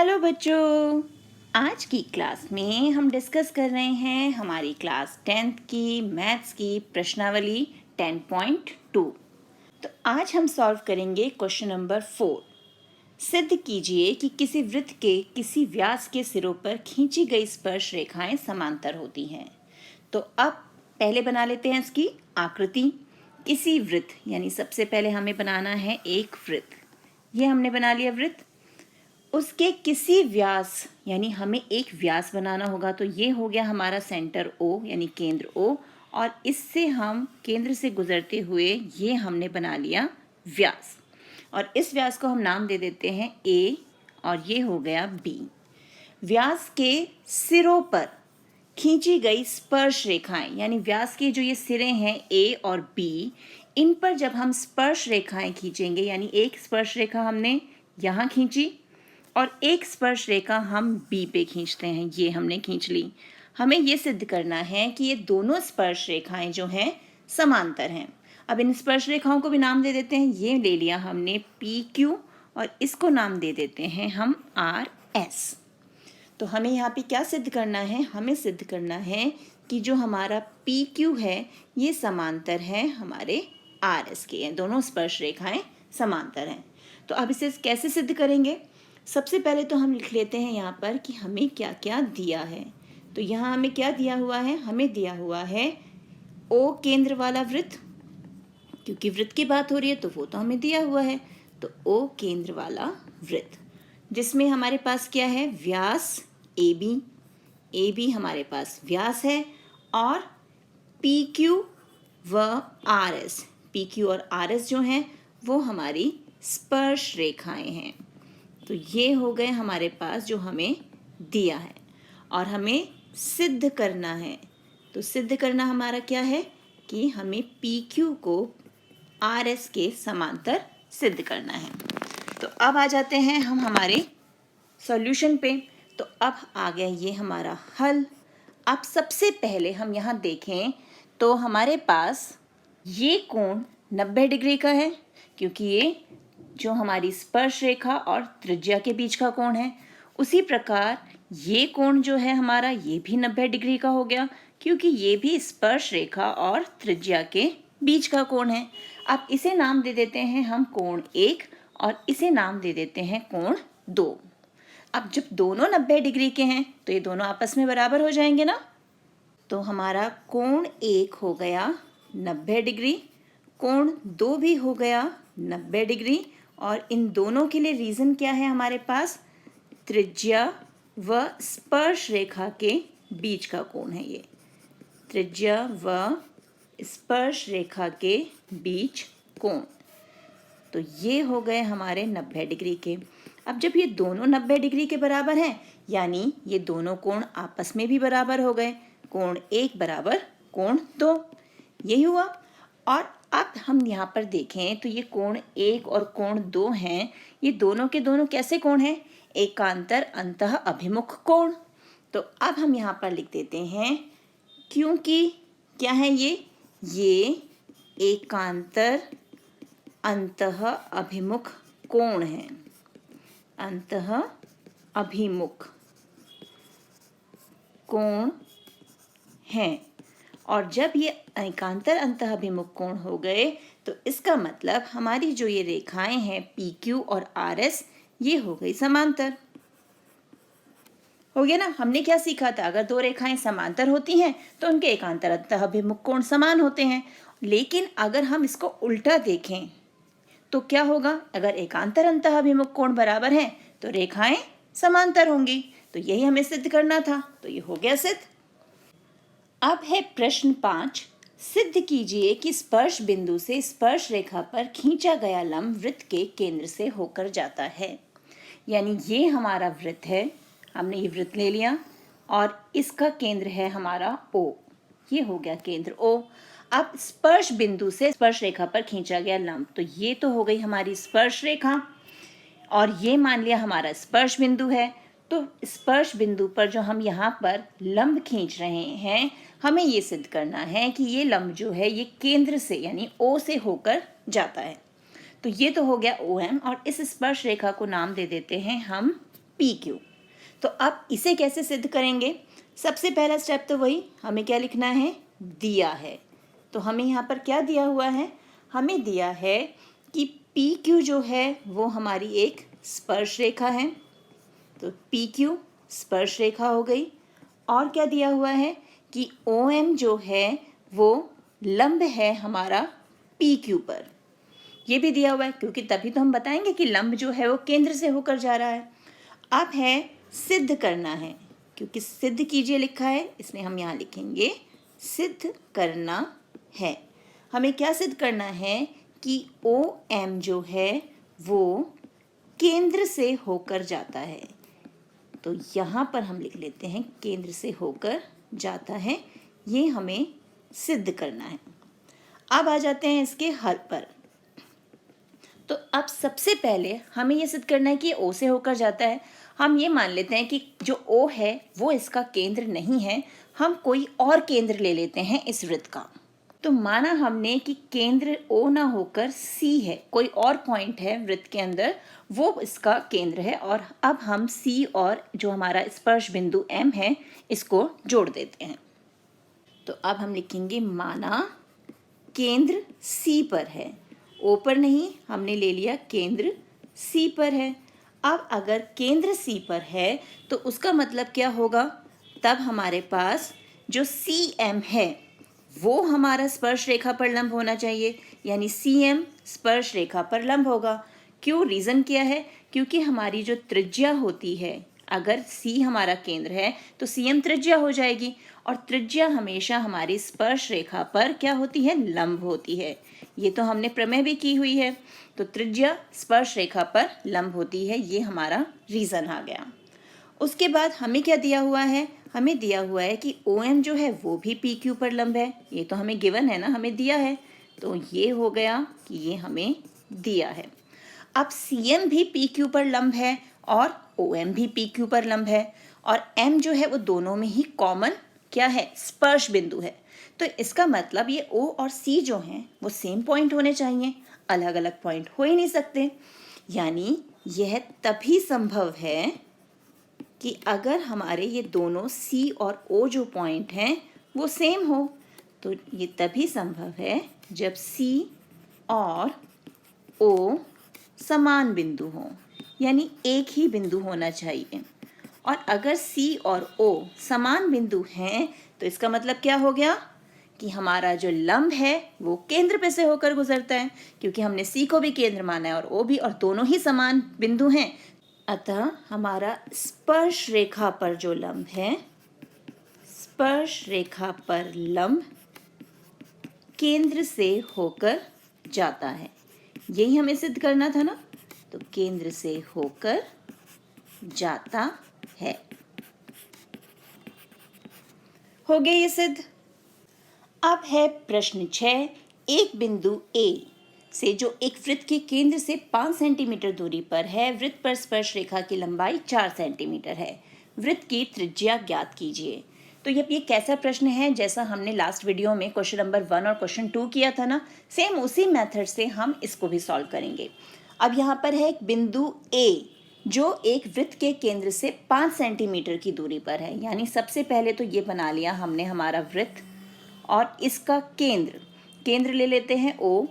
Hello बच्चों, आज की क्लास में हम डिस्कस कर रहे हैं हमारी क्लास 10th की मैथ्स की प्रश्नावली 10.2। तो आज हम सॉल्व करेंगे क्वेश्चन नंबर 4। सिद्ध कीजिए कि किसी वृत्त के किसी व्यास के सिरों पर खींची गई स्पर्श रेखाएं समांतर होती हैं। तो अब पहले बना लेते हैं इसकी आकृति। किसी वृत्त यानी सबसे पहले हमें बनाना है एक वृत्त। ये हमने बना लिया वृत्त। उसके किसी व्यास यानी हमें एक व्यास बनाना होगा, तो ये हो गया हमारा सेंटर O यानी केंद्र O, और इससे हम केंद्र से गुजरते हुए ये हमने बना लिया व्यास, और इस व्यास को हम नाम दे देते हैं A और ये हो गया B। व्यास के सिरों पर खींची गई स्पर्श रेखाएं यानी व्यास के जो ये सिरे हैं A और B, इन पर जब हम स्पर्श रेखाएं खींचेंगे यानी एक स्पर्श रेखा हमने यहाँ खींची और एक स्पर्श रेखा हम B पे खींचते हैं, ये हमने खींच ली। हमें ये सिद्ध करना है कि ये दोनों स्पर्श रेखाएं जो हैं समांतर हैं। अब इन स्पर्श रेखाओं को भी नाम दे देते हैं। ये ले लिया हमने PQ और इसको नाम दे देते हैं हम RS। तो हमें यहाँ पे क्या सिद्ध करना है? हमें सिद्ध करना है कि जो हमारा PQ है ये समांतर है हमारे RS के, दोनों स्पर्श रेखाएं समांतर हैं। तो अब इसे कैसे सिद्ध करेंगे? सबसे पहले तो हम लिख लेते हैं यहाँ पर कि हमें क्या क्या दिया है। तो यहाँ हमें क्या दिया हुआ है? हमें दिया हुआ है O केंद्र वाला वृत्त, क्योंकि वृत्त की बात हो रही है तो वो तो हमें दिया हुआ है। तो O केंद्र वाला वृत्त जिसमें हमारे पास क्या है? व्यास AB। AB हमारे पास व्यास है, और PQ व RS, PQ और RS जो हैं वो हमारी स्पर्श रेखाएं हैं। तो ये हो गए हमारे पास जो हमें दिया है, और हमें सिद्ध करना है। तो सिद्ध करना हमारा क्या है कि हमें PQ को RS के समांतर सिद्ध करना है। तो अब आ जाते हैं हम हमारे सॉल्यूशन पे। तो अब आ गया ये हमारा हल। अब सबसे पहले हम यहाँ देखें तो हमारे पास ये कोण 90 डिग्री का है, क्योंकि ये जो हमारी स्पर्श रेखा और त्रिज्या के बीच का कोण है। उसी प्रकार ये कोण जो है हमारा ये भी 90 डिग्री का हो गया, क्योंकि ये भी स्पर्श रेखा और त्रिज्या के बीच का कोण है। अब इसे नाम दे देते हैं हम कोण 1 और इसे नाम दे देते हैं कोण 2। अब जब दोनों 90 डिग्री के हैं तो ये दोनों आपस में बराबर हो जाएंगे ना। तो हमारा कोण 1 हो गया 90 डिग्री, कोण 2 भी हो गया 90 डिग्री, और इन दोनों के लिए रीज़न क्या है? हमारे पास त्रिज्या व स्पर्श रेखा के बीच का कोण है। ये त्रिज्या व स्पर्श रेखा के बीच कोण। तो ये हो गए हमारे 90 डिग्री के। अब जब ये दोनों 90 डिग्री के बराबर हैं, यानी ये दोनों कोण आपस में भी बराबर हो गए। कोण 1 बराबर कोण 2, यही हुआ। और अब हम यहाँ पर देखें तो ये कोण 1 और कोण 2 हैं, ये दोनों के दोनों कैसे कोण हैं? एकांतर अंतः अभिमुख कोण। तो अब हम यहाँ पर लिख देते हैं, क्योंकि क्या है ये एकांतर अंतः अभिमुख कोण है। अंतः अभिमुख कोण है, और जब ये एकांतर अंतःभिमुख कोण हो गए तो इसका मतलब हमारी जो ये रेखाएं हैं PQ और RS ये हो गई समांतर। हो गया ना। हमने क्या सीखा था? अगर दो रेखाएं समांतर होती हैं तो उनके एकांतर अंतःभिमुख कोण समान होते हैं। लेकिन अगर हम इसको उल्टा देखें तो क्या होगा? अगर एकांतर अंतःभिमुख कोण बराबर हैं तो रेखाएं समांतर होंगी। तो यही हमें सिद्ध करना था, तो ये हो गया सिद्ध। अब है प्रश्न 5। सिद्ध कीजिए कि स्पर्श बिंदु से स्पर्श रेखा पर खींचा गया लंब वृत्त के केंद्र से होकर जाता है। यानी ये हमारा वृत्त है, हमने ये वृत्त ले लिया और इसका केंद्र है हमारा O। ये हो गया केंद्र O। अब स्पर्श बिंदु से स्पर्श रेखा पर खींचा गया लंब, तो ये तो हो गई हमारी स्पर्श रेखा, और ये मान लिया हमारा स्पर्श बिंदु है। तो स्पर्श बिंदु पर जो हम यहाँ पर लंब खींच रहे हैं, हमें ये सिद्ध करना है कि ये लंब जो है ये केंद्र से यानी O से होकर जाता है। तो ये तो हो गया OM, और इस स्पर्श रेखा को नाम दे देते हैं हम पी क्यू। तो अब इसे कैसे सिद्ध करेंगे? सबसे पहला स्टेप तो वही, हमें क्या लिखना है, दिया है। तो हमें यहाँ पर क्या दिया हुआ है, हमें दिया है कि पी क्यू जो है वो हमारी एक स्पर्श रेखा है। तो पी क्यू स्पर्श रेखा हो गई। और क्या दिया हुआ है कि ओ एम जो है वो लंब है हमारा पी क्यू पर। ये भी दिया हुआ है, क्योंकि तभी तो हम बताएंगे कि लंब जो है वो केंद्र से होकर जा रहा है। अब है सिद्ध करना है, क्योंकि सिद्ध कीजिए लिखा है, इसलिए हम यहाँ लिखेंगे सिद्ध करना है। हमें क्या सिद्ध करना है कि ओ एम जो है वो केंद्र से होकर जाता है। तो यहाँ पर हम लिख लेते हैं केंद्र से होकर जाता है, ये हमें सिद्ध करना है। अब आ जाते हैं इसके हल पर। तो अब सबसे पहले हमें ये सिद्ध करना है कि ओ से होकर जाता है। हम ये मान लेते हैं कि जो ओ है वो इसका केंद्र नहीं है, हम कोई और केंद्र ले लेते हैं इस वृत्त का। तो माना हमने कि केंद्र ओ ना होकर सी है, कोई और पॉइंट है वृत्त के अंदर, वो इसका केंद्र है। और अब हम सी और जो हमारा स्पर्श बिंदु एम है इसको जोड़ देते हैं। तो अब हम लिखेंगे माना केंद्र सी पर है, ओ पर नहीं, हमने ले लिया केंद्र सी पर है। अब अगर केंद्र सी पर है तो उसका मतलब क्या होगा, तब हमारे पास जो सी एम है वो हमारा स्पर्श रेखा पर लंब होना चाहिए, यानी सी एम स्पर्श रेखा पर लंब होगा। क्यों, रीज़न क्या है, क्योंकि हमारी जो त्रिज्या होती है, अगर सी हमारा केंद्र है तो सी एम त्रिज्या हो जाएगी, और त्रिज्या हमेशा हमारी स्पर्श रेखा पर क्या होती है, लंब होती है। ये तो हमने प्रमेय भी की हुई है। तो त्रिज्या स्पर्श रेखा पर लंब होती है, ये हमारा रीज़न आ गया। उसके बाद हमें क्या दिया हुआ है, हमें दिया हुआ है कि ओ एम जो है वो भी पी क्यू पर लंब है। ये तो हमें गिवन है ना, हमें दिया है, तो ये हो गया कि ये हमें दिया है। अब सी एम भी पी क्यू पर लंब है और ओ एम भी पी क्यू पर लंब है, और एम जो है वो दोनों में ही कॉमन क्या है, स्पर्श बिंदु है। तो इसका मतलब ये ओ और सी जो हैं वो सेम पॉइंट होने चाहिए, अलग अलग पॉइंट हो ही नहीं सकते। यानी यह तभी संभव है कि अगर हमारे ये दोनों सी और ओ जो पॉइंट हैं वो सेम हो। तो ये तभी संभव है जब सी और ओ समान बिंदु हों, यानी एक ही बिंदु होना चाहिए। और अगर सी और ओ समान बिंदु हैं तो इसका मतलब क्या हो गया कि हमारा जो लंब है वो केंद्र पे से होकर गुजरता है, क्योंकि हमने सी को भी केंद्र माना है और ओ भी, और दोनों ही समान बिंदु हैं। अतः हमारा स्पर्श रेखा पर जो लंब है, स्पर्श रेखा पर लंब केंद्र से होकर जाता है। यही हमें सिद्ध करना था ना, तो केंद्र से होकर जाता है। हो गया ये सिद्ध। अब है प्रश्न 6। एक बिंदु ए से जो एक वृत्त के केंद्र से 5 सेंटीमीटर दूरी पर है, वृत्त पर स्पर्श रेखा की लंबाई 4 सेंटीमीटर है, वृत्त की त्रिज्या ज्ञात कीजिए। तो ये कैसा प्रश्न है, जैसा हमने लास्ट वीडियो में क्वेश्चन नंबर 1 और क्वेश्चन 2 किया था ना, सेम उसी मेथड से हम इसको भी सॉल्व करेंगे। अब यहाँ पर है एक बिंदु ए जो एक वृत्त के केंद्र से 5 सेंटीमीटर की दूरी पर है। यानी सबसे पहले तो ये बना लिया हमने हमारा वृत्त, और इसका केंद्र ले लेते हैं ओ।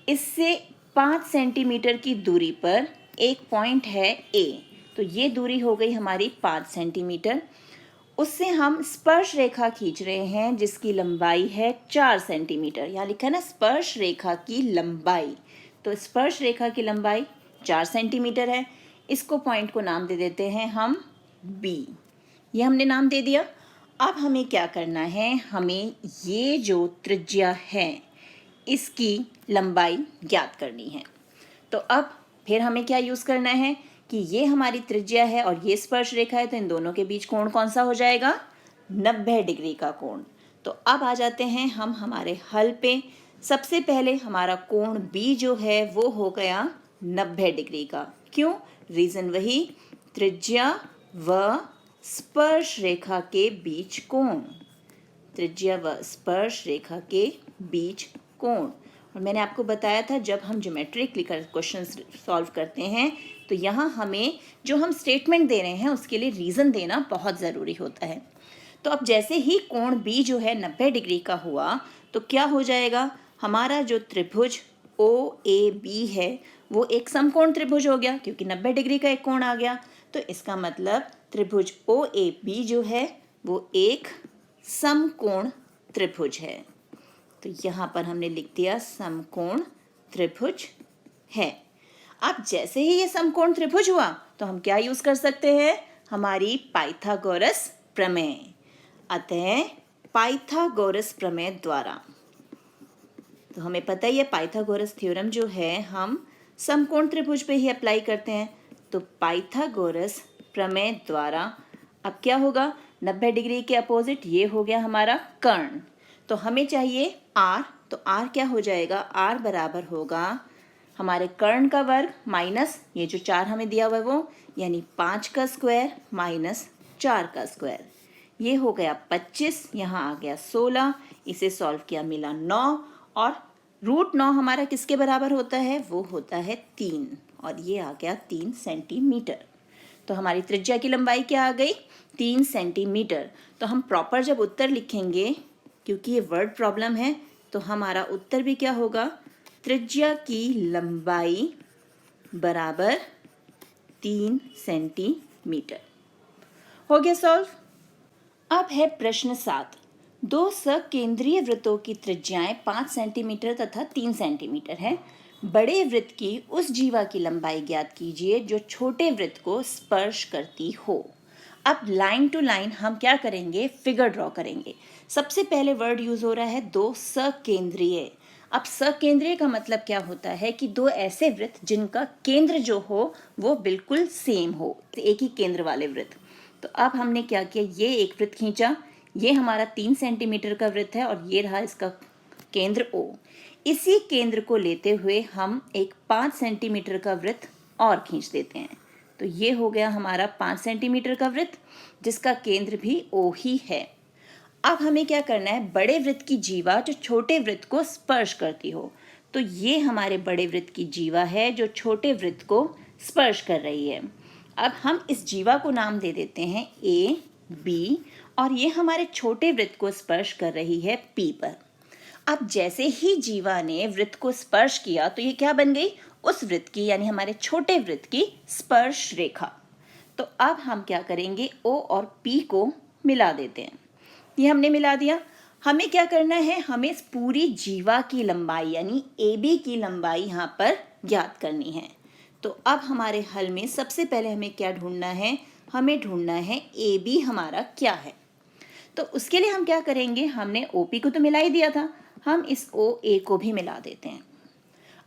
इससे 5 सेंटीमीटर की दूरी पर एक पॉइंट है ए, तो ये दूरी हो गई हमारी 5 सेंटीमीटर। उससे हम स्पर्श रेखा खींच रहे हैं जिसकी लंबाई है 4 सेंटीमीटर। यहाँ लिखा है ना स्पर्श रेखा की लंबाई, तो स्पर्श रेखा की लंबाई 4 सेंटीमीटर है। इसको पॉइंट को नाम दे देते हैं हम बी, ये हमने नाम दे दिया। अब हमें क्या करना है, हमें ये जो त्रिज्या है इसकी लंबाई ज्ञात करनी है। तो अब फिर हमें क्या यूज़ करना है कि ये हमारी त्रिज्या है और ये स्पर्श रेखा है, तो इन दोनों के बीच कोण कौन सा हो जाएगा, 90 डिग्री का कोण। तो अब आ जाते हैं हम हमारे हल पे। सबसे पहले हमारा कोण बी जो है वो हो गया 90 डिग्री का। क्यों, रीज़न वही, त्रिज्या व स्पर्श रेखा के बीच कोण, त्रिज्या व स्पर्श रेखा के बीच कोण। और मैंने आपको बताया था जब हम ज्योमेट्रिकली क्वेश्चन सॉल्व करते हैं तो यहाँ हमें जो हम स्टेटमेंट दे रहे हैं उसके लिए रीज़न देना बहुत ज़रूरी होता है। तो अब जैसे ही कोण बी जो है 90 डिग्री का हुआ तो क्या हो जाएगा, हमारा जो त्रिभुज ओ ए बी है वो एक समकोण त्रिभुज हो गया, क्योंकि 90 डिग्री का एक कोण आ गया। तो इसका मतलब त्रिभुज ओ ए बी जो है वो एक समकोण त्रिभुज है। तो यहाँ पर हमने लिख दिया समकोण त्रिभुज है। अब जैसे ही ये समकोण त्रिभुज हुआ तो हम क्या यूज कर सकते हैं, हमारी पाइथागोरस प्रमेय। अतः पाइथागोरस प्रमेय द्वारा, तो हमें पता ही है पाइथागोरस थ्योरम जो है हम समकोण त्रिभुज पे ही अप्लाई करते हैं। तो पाइथागोरस प्रमेय द्वारा अब क्या होगा, 90 डिग्री के अपोजिट ये हो गया हमारा कर्ण। तो हमें चाहिए r, तो r क्या हो जाएगा, r बराबर होगा हमारे कर्ण का वर्ग माइनस ये जो 4 हमें दिया हुआ है वो, यानी 5 का स्क्वायर माइनस 4 का स्क्वायर, ये हो गया 25, यहाँ आ गया 16, इसे सॉल्व किया मिला 9, और √9 हमारा किसके बराबर होता है, वो होता है 3, और ये आ गया 3 सेंटीमीटर। तो हमारी त्रिज्या की लंबाई क्या आ गई, 3 सेंटीमीटर। तो हम प्रॉपर जब उत्तर लिखेंगे, क्योंकि ये वर्ड प्रॉब्लम है, तो हमारा उत्तर भी क्या होगा, त्रिज्या की लंबाई बराबर 3 सेंटीमीटर। हो गया सॉल्व। अब है प्रश्न 7। दो सकेंद्रीय वृत्तों की त्रिज्याएं 5 सेंटीमीटर तथा 3 सेंटीमीटर है। बड़े वृत्त की उस जीवा की लंबाई ज्ञात कीजिए जो छोटे वृत्त को स्पर्श करती हो। अब लाइन टू लाइन हम क्या करेंगे, फिगर ड्रॉ करेंगे। सबसे पहले वर्ड यूज हो रहा है दो सकेंद्रीय। अब सकेंद्रीय का मतलब क्या होता है कि दो ऐसे वृत्त जिनका केंद्र जो हो वो बिल्कुल सेम हो, एक ही केंद्र वाले वृत्त। तो अब हमने क्या किया, ये एक वृत्त खींचा, ये हमारा 3 सेंटीमीटर का वृत्त है और ये रहा इसका केंद्र O। इसी केंद्र को लेते हुए हम एक 5 सेंटीमीटर का वृत्त और खींच देते हैं। तो ये हो गया हमारा 5 सेंटीमीटर का वृत्त जिसका केंद्र भी O ही है। अब हमें क्या करना है, बड़े वृत्त की जीवा जो छोटे वृत्त को स्पर्श करती हो। तो ये हमारे बड़े वृत्त की जीवा है जो छोटे वृत्त को स्पर्श कर रही है। अब हम इस जीवा को नाम दे देते हैं A, B, और ये हमारे छोटे वृत्त को स्पर्श कर रही है P पर। अब जैसे ही जीवा ने वृत्त को स्पर्श किया तो ये क्या बन गई, उस वृत्त की यानी हमारे छोटे वृत्त की स्पर्श रेखा। तो अब हम क्या करेंगे, O और P को मिला देते हैं। ये हमने मिला दिया। हमें क्या करना है, हमें इस पूरी जीवा की लंबाई यानी AB की लंबाई यहाँ पर ज्ञात करनी है। तो अब हमारे हल में सबसे पहले हमें क्या ढूंढना है, हमें ढूंढना है AB हमारा क्या है। तो उसके लिए हम क्या करेंगे, हमने OP को तो मिला ही दिया था, हम इस OA को भी मिला देते हैं।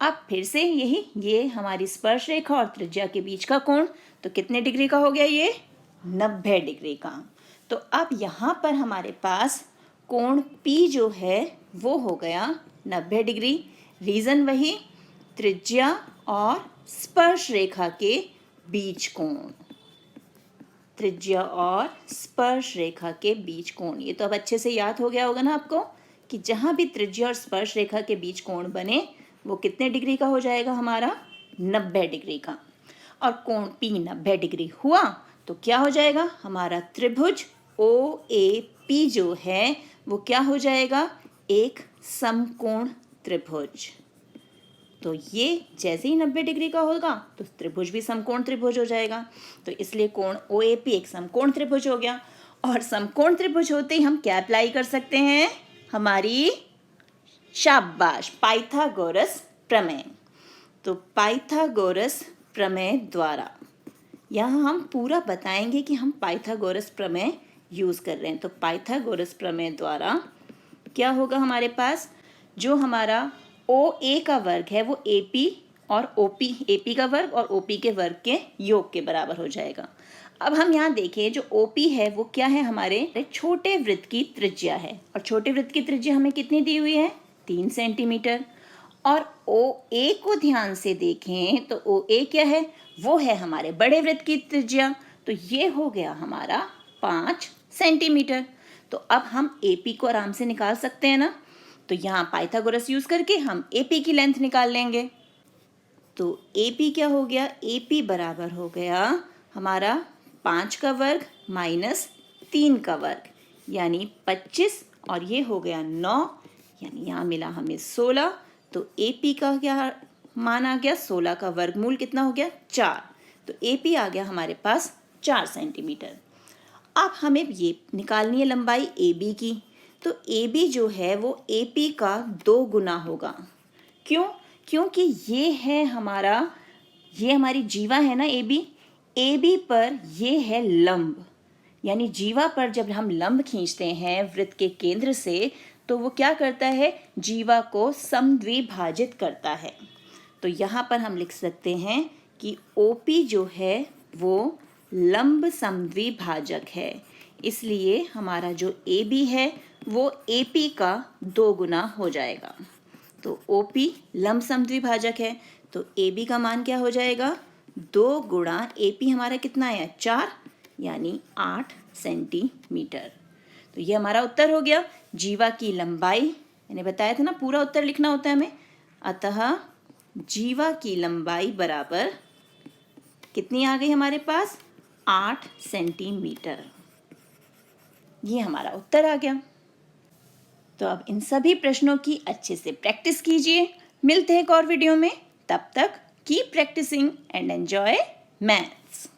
अब फिर से यही, ये हमारी स्पर्श रेखा और त्रिज्या के बीच का कोण, तो कितने डिग्री का हो गया, ये 90 डिग्री का। तो अब यहाँ पर हमारे पास कोण P जो है वो हो गया 90 डिग्री। रीज़न वही, त्रिज्या और स्पर्श रेखा के बीच कोण, त्रिज्या और स्पर्श रेखा के बीच कोण। ये तो अब अच्छे से याद हो गया होगा ना आपको कि जहाँ भी त्रिज्या और स्पर्श रेखा के बीच कोण बने वो कितने डिग्री का हो जाएगा, हमारा 90 डिग्री का। और कोण P 90 डिग्री हुआ तो क्या हो जाएगा, हमारा त्रिभुज OAP जो है वो क्या हो जाएगा, एक समकोण त्रिभुज। तो ये जैसे ही 90 डिग्री का होगा तो त्रिभुज भी समकोण त्रिभुज हो जाएगा। तो इसलिए कोण OAP एक समकोण त्रिभुज हो गया। और समकोण त्रिभुज होते ही हम क्या अप्लाई कर सकते हैं, हमारी शाबाश पाइथागोरस प्रमेय। तो पाइथागोरस प्रमेय द्वारा यहाँ हम पूरा बताएंगे कि हम पाइथागोरस प्रमेय यूज कर रहे हैं। तो पाइथागोरस प्रमेय द्वारा क्या होगा, हमारे पास जो हमारा OA का वर्ग है वो AP और OP, AP का वर्ग और OP के वर्ग के योग के बराबर हो जाएगा। अब हम यहाँ देखें जो OP है वो क्या है, हमारे छोटे वृत्त की त्रिज्या है, और छोटे वृत्त की त्रिज्या हमें कितनी दी हुई है, 3 सेंटीमीटर। और OA को ध्यान से देखें तो OA क्या है, वो है हमारे बड़े वृत्त की त्रिज्या। तो ये हो गया हमारा 5 सेंटीमीटर। तो अब हम AP को आराम से निकाल सकते हैं ना। तो यहाँ पाइथागोरस यूज़ करके हम AP की लेंथ निकाल लेंगे। तो AP क्या हो गया, AP बराबर हो गया हमारा 5 का वर्ग माइनस 3 का वर्ग यानी 25 और ये हो गया 9 यानी यहाँ मिला हमें 16। तो AP का क्या मान आ गया, 16 का वर्गमूल कितना हो गया 4। तो AP आ गया हमारे पास 4 सेंटीमीटर। अब हमें ये निकालनी है लंबाई AB की। तो AB जो है वो AP का 2 गुना होगा। क्यों? क्योंकि ये है हमारा, ये हमारी जीवा है ना AB पर ये है लंब, यानी जीवा पर जब हम लंब खींचते हैं वृत्त के केंद्र से तो वो क्या करता है, जीवा को समद्विभाजित करता है। तो यहाँ पर हम लिख सकते हैं कि OP जो है वो लंब समद्विभाजक है, इसलिए हमारा जो AB है वो AP का 2 गुना हो जाएगा। तो OP लंब समद्विभाजक है तो AB का मान क्या हो जाएगा, 2 गुणा AP हमारा कितना है 4 यानी 8 सेंटीमीटर। तो ये हमारा उत्तर हो गया। जीवा की लंबाई, मैंने बताया था ना पूरा उत्तर लिखना होता है हमें, अतः जीवा की लंबाई बराबर कितनी आ गई हमारे पास, 8 सेंटीमीटर। ये हमारा उत्तर आ गया। तो अब इन सभी प्रश्नों की अच्छे से प्रैक्टिस कीजिए। मिलते हैं एक और वीडियो में, तब तक keep practising and enjoy maths.